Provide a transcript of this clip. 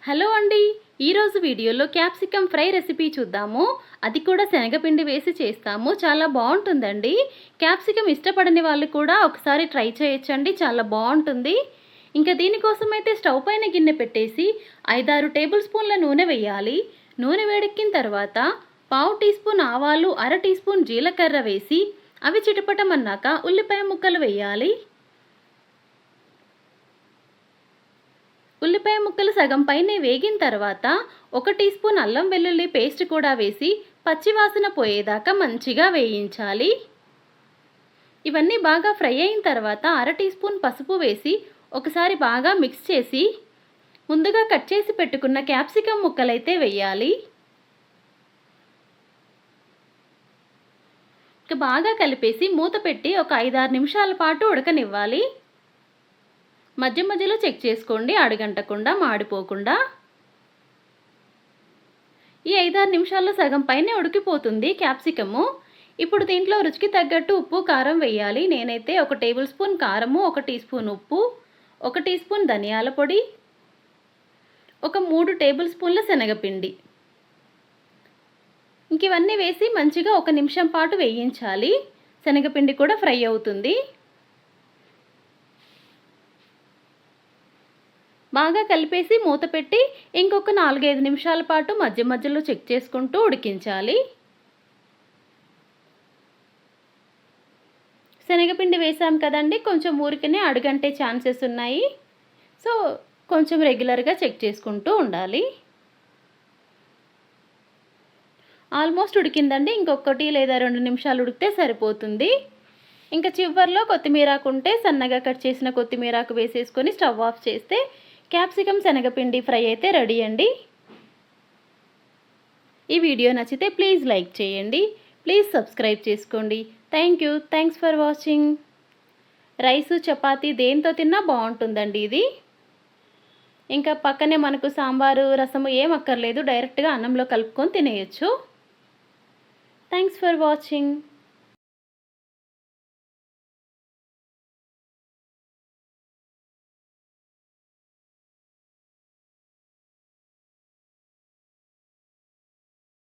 Hello అండి. ఈరోజు వీడియోలో క్యాప్సికమ్ ఫ్రై రెసిపీ చూద్దాము. అది కూడా శనగపిండి వేసి చేస్తాము. చాలా బాగుంటుందండి. క్యాప్సికమ్ ఇష్టపడని వాళ్ళు కూడా ఒకసారి ట్రై చేయొచ్చండి. చాలా బాగుంటుంది. ఇంకా దీనికోసం అయితే స్టవ్ పైన గిన్నె పెట్టేసి 5-6 టేబుల్ స్పూన్ల నూనె వేయాలి. నూనె వేడెక్కిన తర్వాత పావు టీ స్పూన్ ఆవాలు, అర టీ స్పూన్ జీలకర్ర వేసి అవి చిటపటమన్నాక ఉల్లిపాయ ముక్కలు వేయాలి. ఉల్లిపాయ ముక్కలు సగం పైనే వేగిన తర్వాత 1 టీ స్పూన్ అల్లం వెల్లుల్లి పేస్ట్ కూడా వేసి పచ్చివాసన పోయేదాకా మంచిగా వేయించాలి. ఇవన్నీ బాగా ఫ్రై అయిన తర్వాత అర టీ స్పూన్ పసుపు వేసి ఒకసారి బాగా మిక్స్ చేసి ముందుగా కట్ చేసి పెట్టుకున్న క్యాప్సికమ్ ముక్కలైతే వేయాలి. ఇక బాగా కలిపేసి మూత పెట్టి ఒక 5-6 నిమిషాల పాటు ఉడకనివ్వాలి. మధ్య మధ్యలో చెక్ చేసుకోండి, అడుగంటకుండా మాడిపోకుండా. ఈ 5-6 నిమిషాల్లో సగం పైనే ఉడికిపోతుంది క్యాప్సికము. ఇప్పుడు దీంట్లో రుచికి తగ్గట్టు ఉప్పు కారం వేయాలి. నేనైతే 1 టేబుల్ స్పూన్ కారము, 1 టీ స్పూన్ ఉప్పు, 1 టీ స్పూన్ ధనియాల పొడి, ఒక 3 టేబుల్ స్పూన్ల శనగపిండి, ఇంక ఇవన్నీ వేసి మంచిగా 1 నిమిషం పాటు వేయించాలి. శనగపిండి కూడా ఫ్రై అవుతుంది. బాగా కలిపేసి మూత పెట్టి ఇంకొక 4-5 నిమిషాల పాటు మధ్య మధ్యలో చెక్ చేసుకుంటూ ఉడికించాలి. శనగపిండి వేసాం కదండి, కొంచెం ఊరికనే అడుగంటే ఛాన్సెస్ ఉన్నాయి. సో కొంచెం రెగ్యులర్గా చెక్ చేసుకుంటూ ఉండాలి. ఆల్మోస్ట్ ఉడికిందండి. ఇంకొకటి లేదా 2 నిమిషాలు ఉడికితే సరిపోతుంది. ఇంకా చివర్లో కొత్తిమీరాకు ఉంటే సన్నగా కట్ చేసిన కొత్తిమీరాకు వేసేసుకొని స్టవ్ ఆఫ్ చేస్తే క్యాప్సికమ్ శనగపిండి ఫ్రై అయితే రెడీ అండి. ఈ వీడియో నచ్చితే ప్లీజ్ లైక్ చేయండి. ప్లీజ్ సబ్స్క్రైబ్ చేసుకోండి. Thanks for watching. Rice chapati దేంతో తిన్నా బాగుంటుందండి ఇది. ఇంకా పక్కనే మనకు సాంబారు, రసము ఏం అక్కర్లేదు. డైరెక్ట్గా అన్నంలో కలుపుకొని తినేయచ్చు. Thanks for watching.